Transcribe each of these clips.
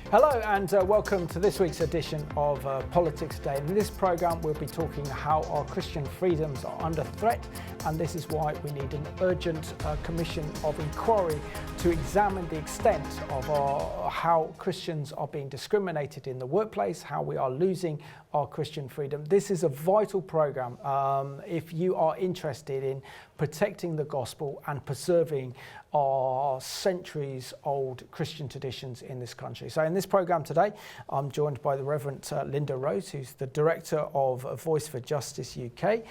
Hello and welcome to this week's edition of Politics Today. In this programme we'll be talking how our Christian freedoms are under threat, and this is why we need an urgent commission of inquiry to examine the extent of how Christians are being discriminated in the workplace, how we are losing our Christian freedom. This is a vital programme if you are interested in protecting the gospel and preserving our centuries-old Christian traditions in this country. So in this programme today, I'm joined by the Reverend Lynda Rose, who's the Director of Voice for Justice UK,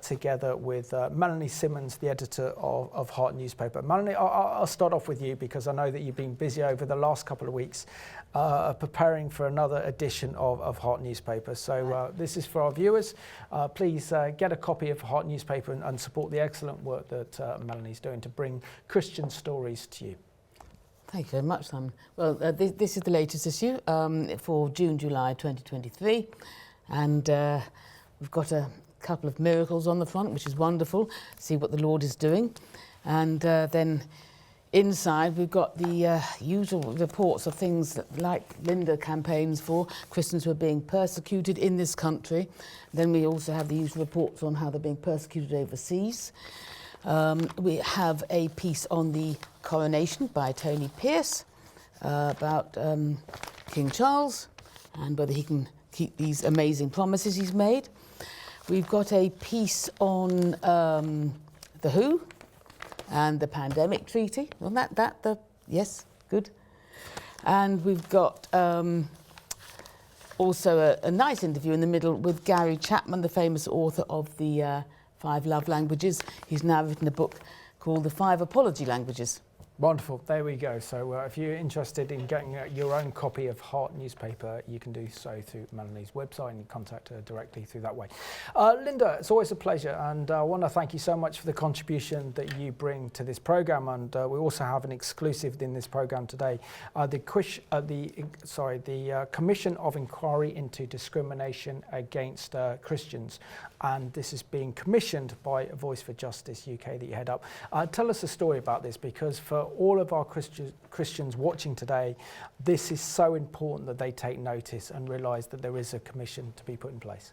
together with Melanie Symonds, the editor of Heart newspaper. Melanie, I'll start off with you because I know that you've been busy over the last couple of weeks preparing for another edition of Heart newspaper. So this is for our viewers. Please get a copy of Heart newspaper and support the excellent work that Melanie's doing to bring Christian stories to you. Thank you very much, Simon. Well, this is the latest issue for June-July 2023, and we've got a couple of miracles on the front, which is wonderful. See what the Lord is doing, and then inside we've got the usual reports of things that, like Lynda campaigns for Christians who are being persecuted in this country. Then we also have the usual reports on how they're being persecuted overseas. We have a piece on the coronation by Tony Pierce about King Charles and whether he can keep these amazing promises he's made. We've got a piece on the WHO and the pandemic treaty. Well, yes, good. And we've got also a nice interview in the middle with Gary Chapman, the famous author of the 5 Love Languages. He's now written a book called The 5 Apology Languages. Wonderful, there we go. So if you're interested in getting your own copy of Heart newspaper, you can do so through Melanie's website and you contact her directly through that way. Lynda, it's always a pleasure, and I want to thank you so much for the contribution that you bring to this programme, and we also have an exclusive in this programme today, the Commission of Inquiry into Discrimination Against Christians, and this is being commissioned by Voice for Justice UK that you head up. Tell us a story about this, because for all of our Christians watching today, this is so important that they take notice and realise that there is a commission to be put in place.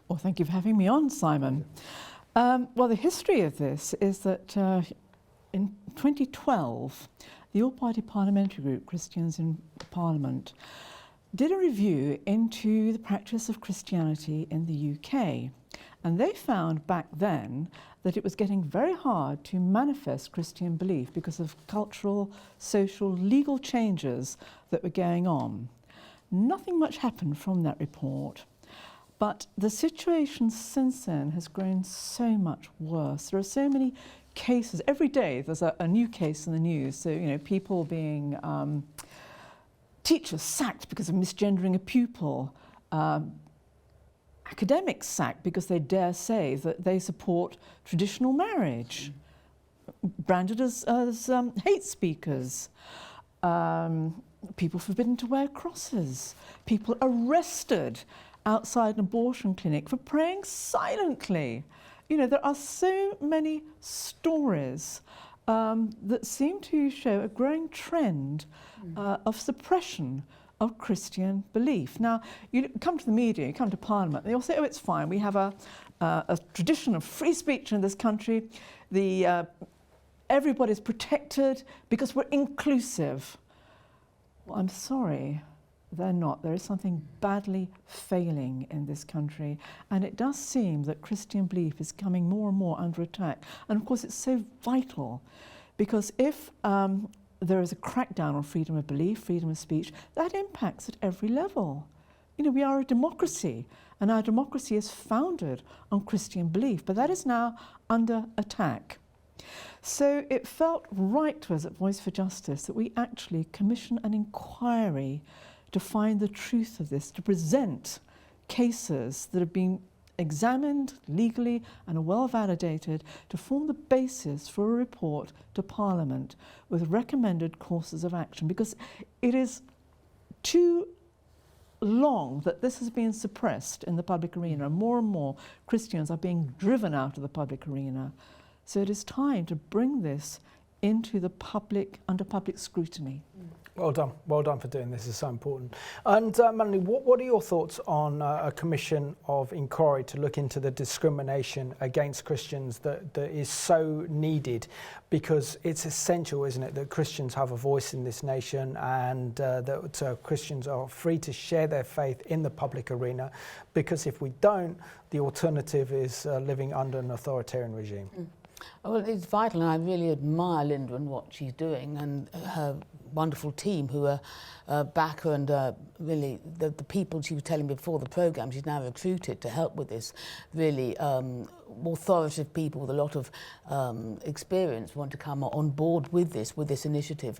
Well, thank you for having me on, Simon. Well, the history of this is that in 2012, the all-party parliamentary group, Christians in Parliament, did a review into the practice of Christianity in the UK. And they found back then that it was getting very hard to manifest Christian belief because of cultural, social, legal changes that were going on. Nothing much happened from that report, but the situation since then has grown so much worse. There are so many cases. Every day there's a new case in the news. So, you know, people being teachers sacked because of misgendering a pupil, academics sacked because they dare say that they support traditional marriage, branded as hate speakers, people forbidden to wear crosses, people arrested outside an abortion clinic for praying silently. You know, there are so many stories that seem to show a growing trend of suppression of Christian belief. Now, you come to the media, you come to Parliament, they all say, oh, it's fine, we have a tradition of free speech in this country, everybody's protected because we're inclusive. Well, I'm sorry, they're not. There is something badly failing in this country, and it does seem that Christian belief is coming more and more under attack. And of course it's so vital, because if there is a crackdown on freedom of belief, freedom of speech, that impacts at every level. You know, we are a democracy, and our democracy is founded on Christian belief, but that is now under attack. So it felt right to us at Voice for Justice that we actually commission an inquiry to find the truth of this, to present cases that have been examined legally and are well validated, to form the basis for a report to Parliament with recommended courses of action, because it is too long that this has been suppressed in the public arena. More and more Christians are being driven out of the public arena. So it is time to bring this into the public, under public scrutiny. Well done for doing this. It's so important. And Melanie, what are your thoughts on a commission of inquiry to look into the discrimination against Christians that is so needed, because it's essential, isn't it, that Christians have a voice in this nation, and that Christians are free to share their faith in the public arena, because if we don't, the alternative is living under an authoritarian regime. Well, it's vital, and I really admire Lynda and what she's doing, and her wonderful team who are back her, and really the people she was telling me before the programme she's now recruited to help with this, really authoritative people with a lot of experience want to come on board with this initiative.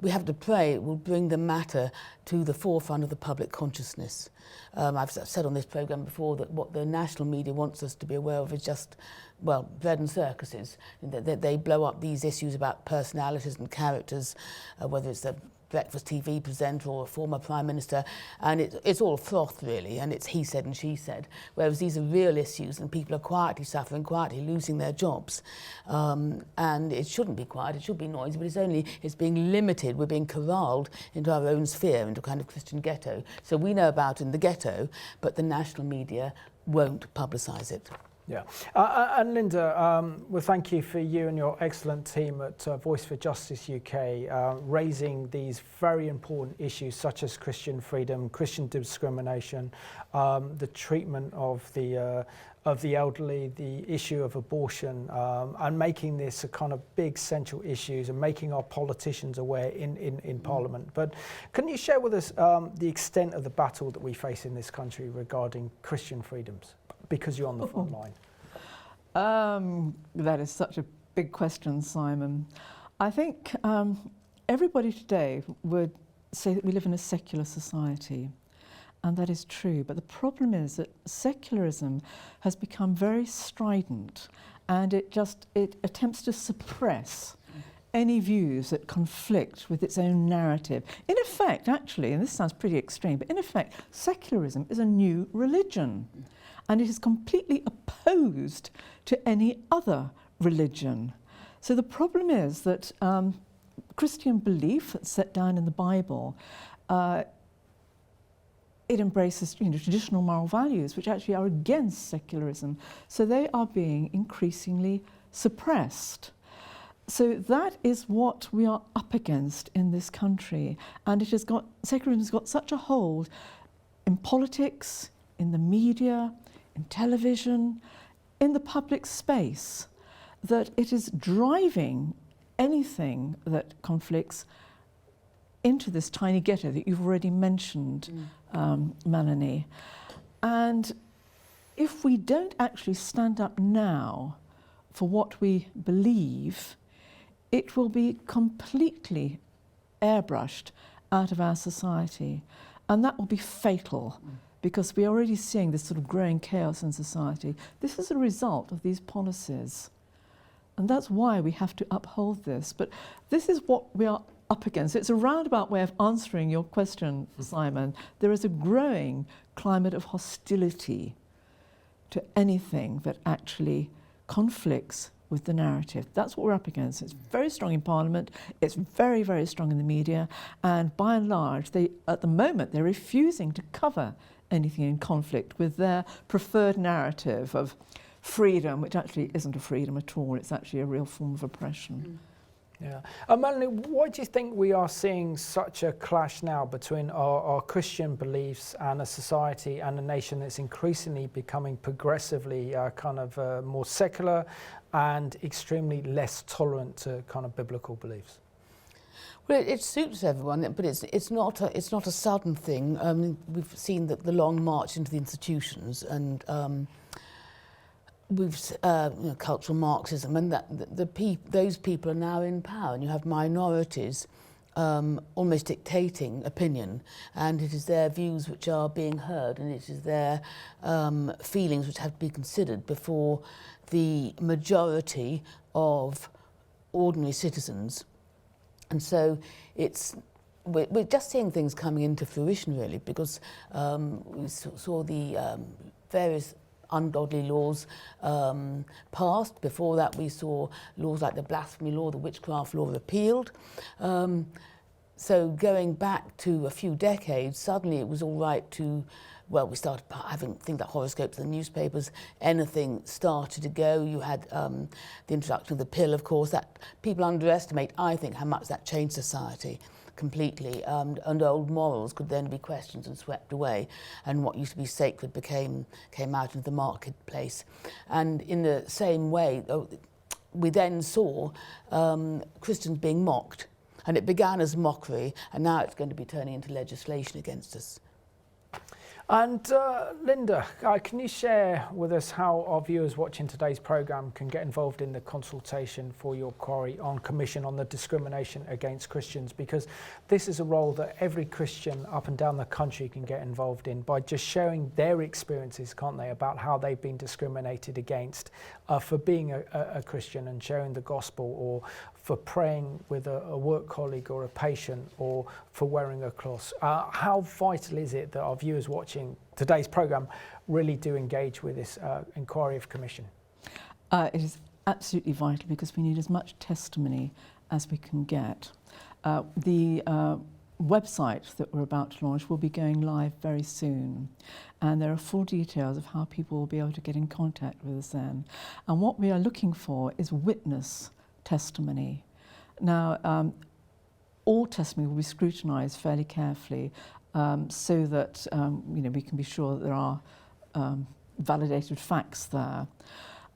We have to pray it will bring the matter to the forefront of the public consciousness. I've said on this programme before that what the national media wants us to be aware of is just, well, bread and circuses. They blow up these issues about personalities and characters, whether it's the breakfast TV presenter or a former Prime Minister, and it's all froth really, and it's he said and she said, whereas these are real issues and people are quietly suffering, quietly losing their jobs. And it shouldn't be quiet, it should be noisy, but it's being limited, we're being corralled into our own sphere, into a kind of Christian ghetto. So we know about it in the ghetto, but the national media won't publicise it. Yeah, and Lynda, well, thank you for you and your excellent team at Voice for Justice UK raising these very important issues such as Christian freedom, Christian discrimination, the treatment of the elderly, the issue of abortion, and making this a kind of big central issues and making our politicians aware in Parliament. But can you share with us the extent of the battle that we face in this country regarding Christian freedoms? Because you're on the front line. That is such a big question, Simon. I think everybody today would say that we live in a secular society, and that is true. But the problem is that secularism has become very strident, and it attempts to suppress any views that conflict with its own narrative. In effect, actually, and this sounds pretty extreme, but in effect, secularism is a new religion. And it is completely opposed to any other religion. So the problem is that Christian belief that's set down in the Bible, it embraces traditional moral values which actually are against secularism. So they are being increasingly suppressed. So that is what we are up against in this country. And secularism has got such a hold in politics, in the media, in television, in the public space, that it is driving anything that conflicts into this tiny ghetto that you've already mentioned, Melanie. And if we don't actually stand up now for what we believe, it will be completely airbrushed out of our society, and that will be fatal. Because we're already seeing this sort of growing chaos in society. This is a result of these policies. And that's why we have to uphold this. But this is what we are up against. It's a roundabout way of answering your question, Simon. There is a growing climate of hostility to anything that actually conflicts with the narrative. That's what we're up against. It's very strong in Parliament, it's very, very strong in the media, and by and large, at the moment, they're refusing to cover anything in conflict with their preferred narrative of freedom, which actually isn't a freedom at all, it's actually a real form of oppression. Yeah. Melanie, why do you think we are seeing such a clash now between our Christian beliefs and a society and a nation that's increasingly becoming progressively more secular and extremely less tolerant to kind of biblical beliefs? Well, it suits everyone, but it's not a sudden thing. We've seen that the long march into the institutions, and cultural Marxism, and that those people are now in power, and you have minorities almost dictating opinion, and it is their views which are being heard, and it is their feelings which have to be considered before the majority of ordinary citizens. And so we're just seeing things coming into fruition, really, because we saw the various ungodly laws passed. Before that, we saw laws like the blasphemy law, the witchcraft law repealed. So going back to a few decades, suddenly it was all right to, well, we started having things like horoscopes in the newspapers. Anything started to go. You had the introduction of the pill, of course. That people underestimate, I think, how much that changed society completely. And old morals could then be questioned and swept away, and what used to be sacred came out into the marketplace. And in the same way, we then saw Christians being mocked. And it began as mockery, and now it's going to be turning into legislation against us. And Lynda, can you share with us how our viewers watching today's programme can get involved in the consultation for your query on Commission on the discrimination against Christians? Because this is a role that every Christian up and down the country can get involved in by just sharing their experiences, can't they, about how they've been discriminated against for being a Christian and sharing the gospel, or for praying with a work colleague or a patient, or for wearing a cross. How vital is it that our viewers watching today's programme really do engage with this inquiry of Commission? It is absolutely vital, because we need as much testimony as we can get. The website that we're about to launch will be going live very soon, and there are full details of how people will be able to get in contact with us then. And what we are looking for is witness testimony. Now, all testimony will be scrutinised fairly carefully, so that we can be sure that there are validated facts there.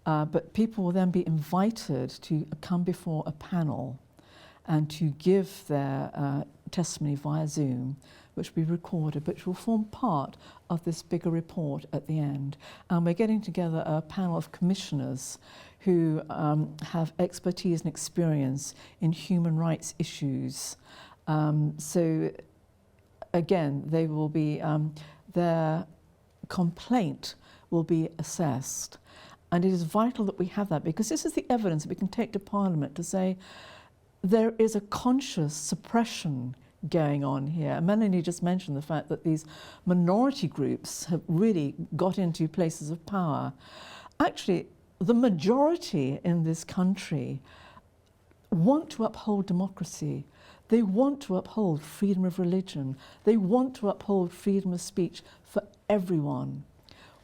But people will then be invited to come before a panel and to give their testimony via Zoom, which will be recorded, which will form part of this bigger report at the end. And we're getting together a panel of commissioners who have expertise and experience in human rights issues. So again, they will be, their complaint will be assessed. And it is vital that we have that, because this is the evidence that we can take to Parliament to say there is a conscious suppression going on here. And Melanie just mentioned the fact that these minority groups have really got into places of power. Actually, the majority in this country want to uphold democracy. They want to uphold freedom of religion. They want to uphold freedom of speech for everyone.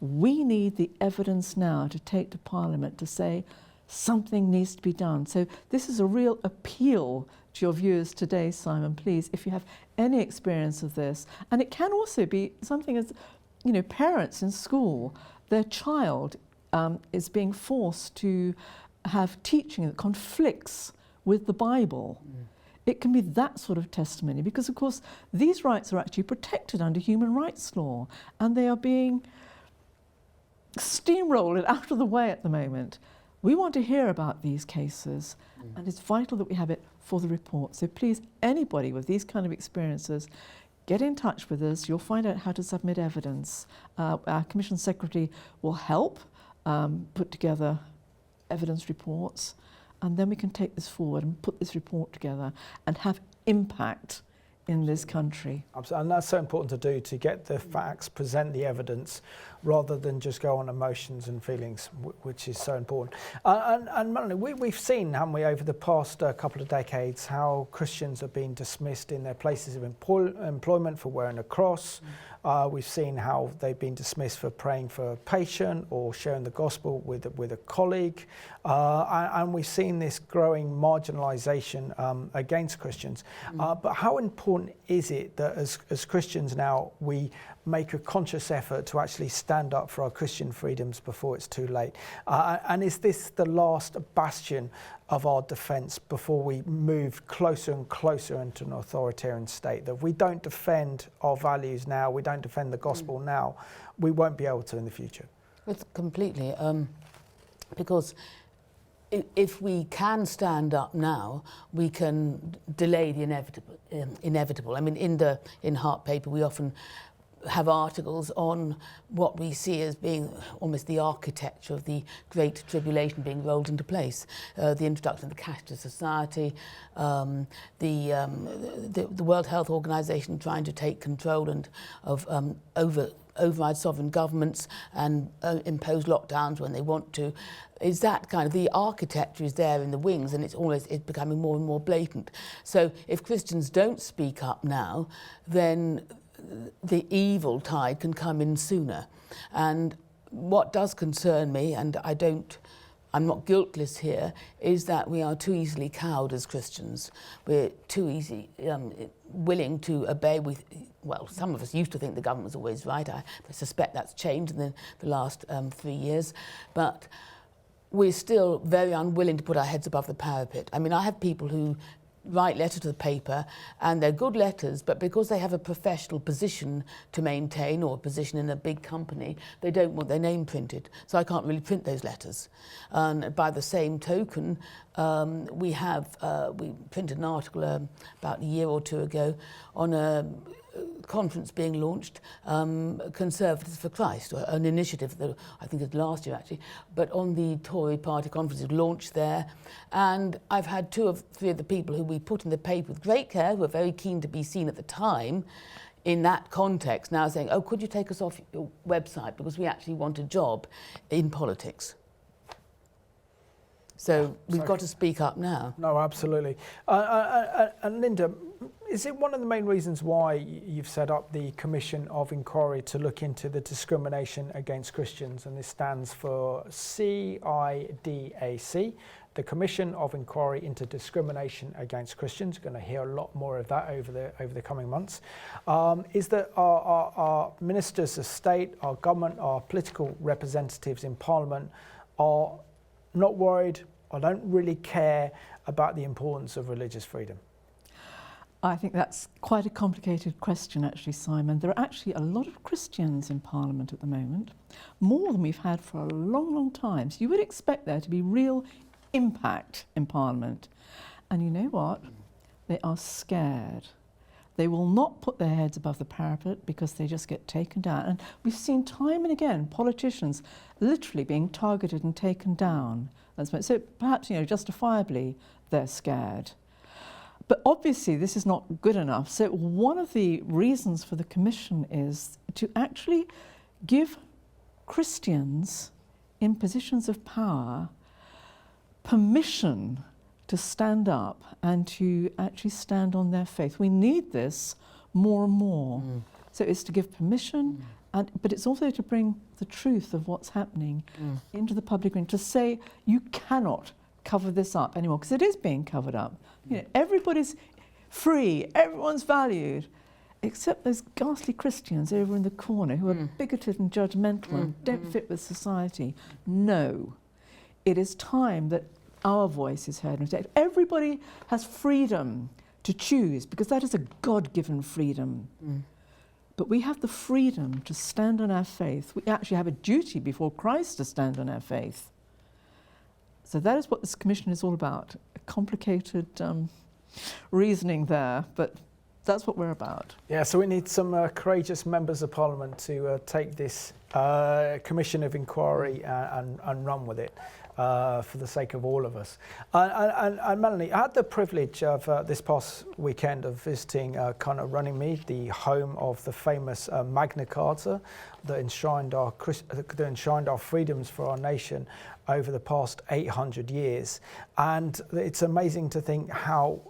We need the evidence now to take to Parliament to say something needs to be done. So this is a real appeal to your viewers today, Simon. Please, if you have any experience of this, and it can also be something as, parents in school, their child is being forced to have teaching that conflicts with the Bible. It can be that sort of testimony, because of course these rights are actually protected under human rights law, and they are being steamrolled out of the way at the moment. We want to hear about these cases, and it's vital that we have it for the report. So please, anybody with these kind of experiences, get in touch with us. You'll find out how to submit evidence. Our Commission Secretary will help put together evidence reports, and then we can take this forward and put this report together and have impact in this country. Absolutely. And that's so important to do, to get the facts, present the evidence, rather than just go on emotions and feelings, which is so important. And Melanie, we've seen, haven't we, over the past couple of decades, how Christians have been dismissed in their places of employment for wearing a cross. We've seen how they've been dismissed for praying for a patient or sharing the gospel with a colleague. And we've seen this growing marginalisation against Christians. But how important is it that as Christians now we make a conscious effort to actually stand up for our Christian freedoms before it's too late? And is this the last bastion of our defence before we move closer and closer into an authoritarian state? That if we don't defend our values now, we don't defend the gospel now, we won't be able to in the future. It's completely, because if we can stand up now, we can delay the inevitable. I mean, in Heart Paper, we often have articles on what we see as being almost the architecture of the Great Tribulation being rolled into place. The introduction of the cashless society, the World Health Organization trying to take control and of override sovereign governments and impose lockdowns when they want to. Is that kind of, the architecture is there in the wings, and it's becoming more and more blatant. So if Christians don't speak up now, then the evil tide can come in sooner. And what does concern me, and I'm not guiltless here, is that we are too easily cowed as Christians. We're too easy, willing to obey. Well, some of us used to think the government was always right. I suspect that's changed in the last 3 years. But we're still very unwilling to put our heads above the parapet. I mean, I have people who write letters to the paper, and they're good letters, but because they have a professional position to maintain or a position in a big company, they don't want their name printed. So I can't really print those letters. And by the same token, we printed an article about a year or two ago on a conference being launched, Conservatives for Christ, or an initiative that I think it was last year actually, but on the Tory party conference is launched there. And I've had 2 or 3 of the people who we put in the paper with great care, who were very keen to be seen at the time in that context, now saying, oh, could you take us off your website because we actually want a job in politics. So we've got to speak up now. No, absolutely. And Lynda, is it one of the main reasons why you've set up the Commission of Inquiry to look into the discrimination against Christians? And this stands for CIDAC, the Commission of Inquiry into Discrimination Against Christians. You're going to hear a lot more of that over the coming months. Is that our ministers of state, our government, our political representatives in Parliament are not worried or don't really care about the importance of religious freedom? I think that's quite a complicated question, actually, Simon. There are actually a lot of Christians in Parliament at the moment, more than we've had for a long, long time. So you would expect there to be real impact in Parliament. And you know what? They are scared. They will not put their heads above the parapet because they just get taken down. And we've seen time and again politicians literally being targeted and taken down. So perhaps, justifiably, they're scared. But obviously this is not good enough. So one of the reasons for the Commission is to actually give Christians in positions of power permission to stand up and to actually stand on their faith. We need this more and more. So it's to give permission, but it's also to bring the truth of what's happening into the public ring, to say you cannot cover this up anymore, because it is being covered up. Everybody's free, everyone's valued, except those ghastly Christians over in the corner who are bigoted and judgmental and don't fit with society. No, it is time that our voice is heard and respected. Everybody has freedom to choose, because that is a God-given freedom. But we have the freedom to stand on our faith. We actually have a duty before Christ to stand on our faith. So that is what this Commission is all about. A complicated reasoning there, but that's what we're about. Yeah, so we need some courageous members of Parliament to take this Commission of Inquiry and run with it for the sake of all of us. And Melanie, I had the privilege of this past weekend of visiting Runnymede, the home of the famous Magna Carta that enshrined our freedoms for our nation over the past 800 years. And it's amazing to think how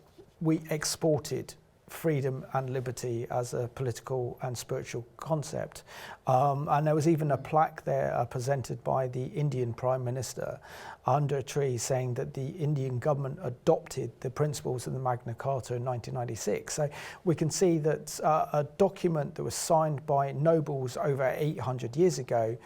we exported freedom and liberty as a political and spiritual concept. And there was even a plaque there presented by the Indian Prime Minister under a tree saying that the Indian government adopted the principles of the Magna Carta in 1996. So we can see that a document that was signed by nobles over 800 years ago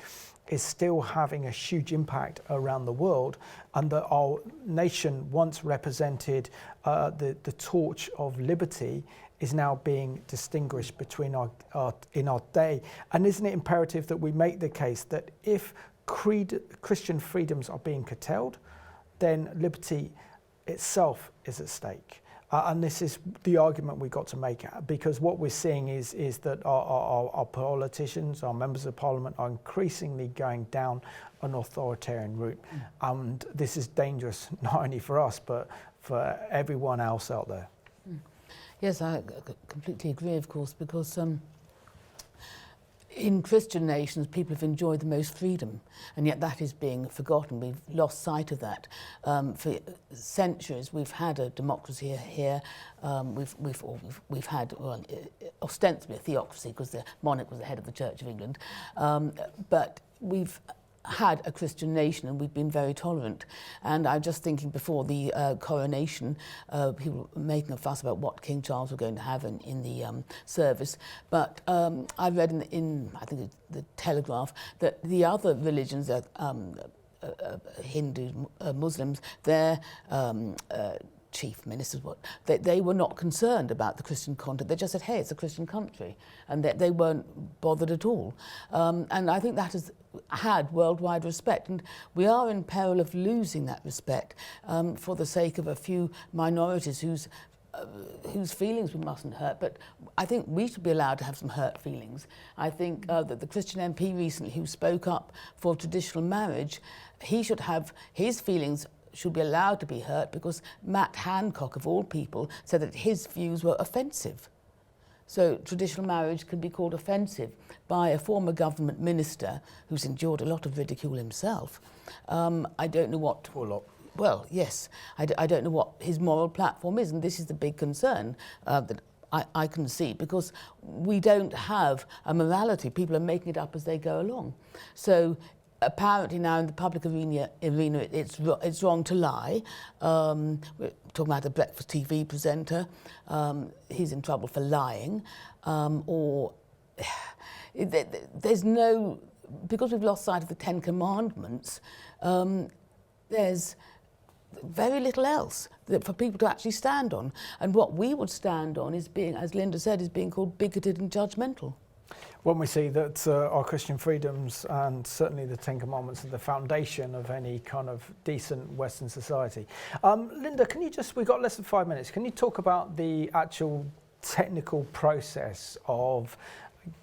is still having a huge impact around the world, and that our nation once represented the torch of liberty is now being distinguished between in our day. And isn't it imperative that we make the case that if Christian freedoms are being curtailed, then liberty itself is at stake? And this is the argument we've got to make, because what we're seeing is that our politicians, our members of Parliament, are increasingly going down an authoritarian route. And this is dangerous, not only for us, but for everyone else out there. Yes, I completely agree, of course, because in Christian nations, people have enjoyed the most freedom, and yet that is being forgotten. We've lost sight of that. For centuries, we've had a democracy here. We've had ostensibly a theocracy because the monarch was the head of the Church of England, but we've had a Christian nation and we've been very tolerant. And I'm just thinking before the coronation, people were making a fuss about what King Charles were going to have in the service. But I read in I think the Telegraph that the other religions, Hindu, Muslims, their chief ministers, they were not concerned about the Christian content. They just said, hey, it's a Christian country, and they weren't bothered at all. And I think that has had worldwide respect, and we are in peril of losing that respect for the sake of a few minorities whose feelings we mustn't hurt. But I think we should be allowed to have some hurt feelings. I think that the Christian MP recently who spoke up for traditional marriage, he should have his feelings should be allowed to be hurt, because Matt Hancock, of all people, said that his views were offensive. So traditional marriage can be called offensive by a former government minister who's endured a lot of ridicule himself. I don't know what... A lot. Well, yes. I don't know what his moral platform is, and this is the big concern that I can see, because we don't have a morality. People are making it up as they go along. So apparently now in the public arena it's wrong to lie. We're talking about a breakfast TV presenter. He's in trouble for lying. There's no... Because we've lost sight of the Ten Commandments, there's very little else for people to actually stand on. And what we would stand on is being, as Lynda said, is being called bigoted and judgmental. When we see that our Christian freedoms and certainly the Ten Commandments are the foundation of any kind of decent Western society. Lynda, can you just, we've got less than 5 minutes, can you talk about the actual technical process of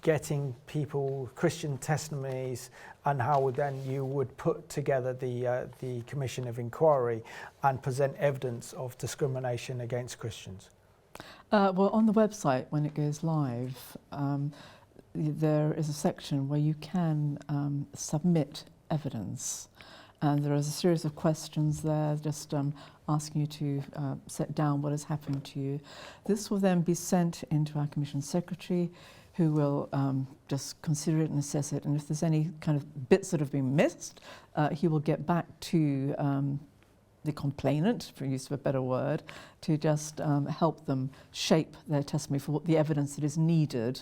getting people Christian testimonies and how then you would put together the Commission of Inquiry and present evidence of discrimination against Christians? Well, on the website, when it goes live, there is a section where you can submit evidence, and there is a series of questions there just asking you to set down what has happened to you. This will then be sent into our Commission Secretary, who will just consider it and assess it, and if there's any kind of bits that have been missed, he will get back to the complainant, for use of a better word, to just help them shape their testimony for what the evidence that is needed.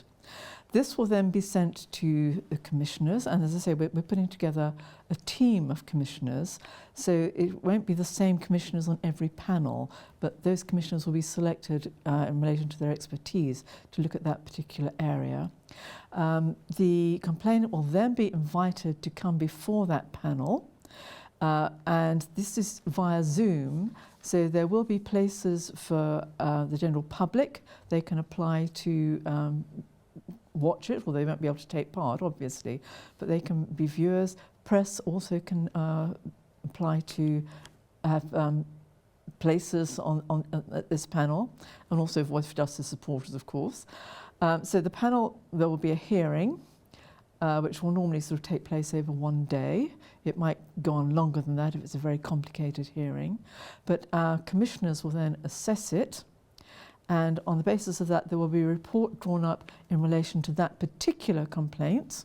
This will then be sent to the commissioners, and as I say, we're putting together a team of commissioners, so it won't be the same commissioners on every panel, but those commissioners will be selected in relation to their expertise to look at that particular area. The complainant will then be invited to come before that panel, and this is via Zoom, so there will be places for the general public. They can apply to watch it, well, they won't be able to take part, obviously, but they can be viewers. Press also can apply to have places on at this panel, and also Voice for Justice supporters, of course. So the panel, there will be a hearing, which will normally sort of take place over one day. It might go on longer than that if it's a very complicated hearing, but our commissioners will then assess it. And on the basis of that, there will be a report drawn up in relation to that particular complaint.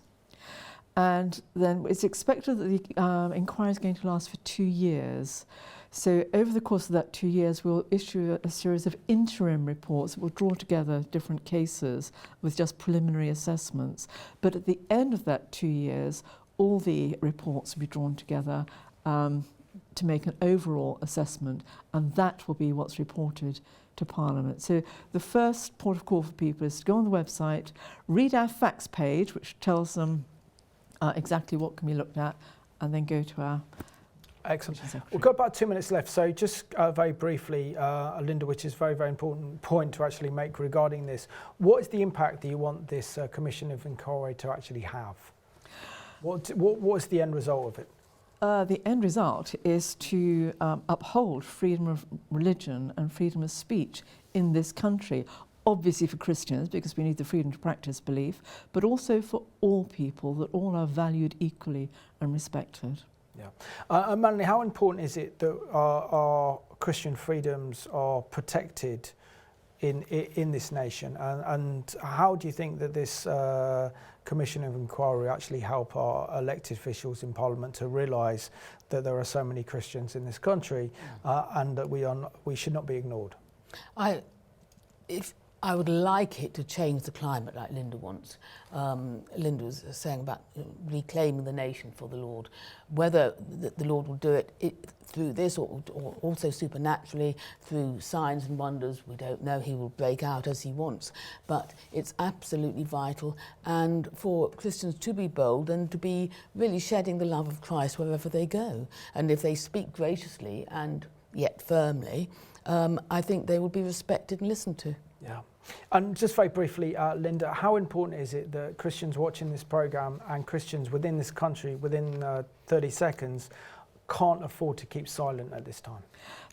And then it's expected that the inquiry is going to last for 2 years. So over the course of that 2 years, we'll issue a series of interim reports that will draw together different cases with just preliminary assessments. But at the end of that 2 years, all the reports will be drawn together to make an overall assessment, and that will be what's reported to Parliament. So the first port of call for people is to go on the website, read our facts page, which tells them exactly what can be looked at, and then go to our... Excellent. We've got about 2 minutes left, so just very briefly, Lynda, which is a very, very important point to actually make regarding this. What is the impact that you want this Commission of Inquiry to actually have? What is the end result of it? The end result is to uphold freedom of religion and freedom of speech in this country. obviously for Christians, because we need the freedom to practice belief, but also for all people, that all are valued equally and respected. Yeah. Melanie, how important is it that our Christian freedoms are protected in this nation, and how do you think that this Commission of Inquiry actually help our elected officials in Parliament to realise that there are so many Christians in this country and that we should not be ignored? I would like it to change the climate like Lynda wants. Lynda was saying about reclaiming the nation for the Lord. Whether the Lord will do it through this or also supernaturally through signs and wonders, we don't know. He will break out as he wants. But it's absolutely vital, and for Christians to be bold and to be really shedding the love of Christ wherever they go. And if they speak graciously and yet firmly, I think they will be respected and listened to. Yeah. And just very briefly, Lynda, how important is it that Christians watching this programme and Christians within this country, within 30 seconds, can't afford to keep silent at this time?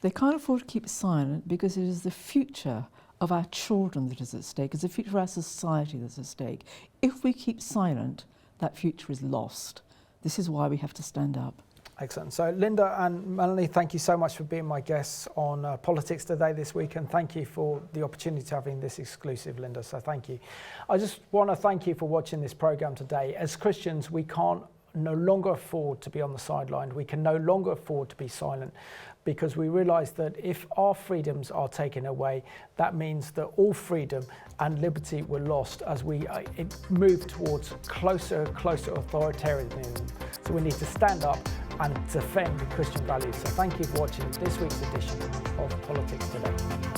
They can't afford to keep silent because it is the future of our children that is at stake. It's the future of our society that's at stake. If we keep silent, that future is lost. This is why we have to stand up. Excellent. So Lynda and Melanie, thank you so much for being my guests on Politics Today this week, and thank you for the opportunity to having this exclusive, Lynda, so thank you. I just want to thank you for watching this programme today. As Christians, we can't no longer afford to be on the sideline. We can no longer afford to be silent, because we realise that if our freedoms are taken away, that means that all freedom and liberty were lost as we move towards closer authoritarianism. So we need to stand up and defend Christian values. So thank you for watching this week's edition of Politics Today.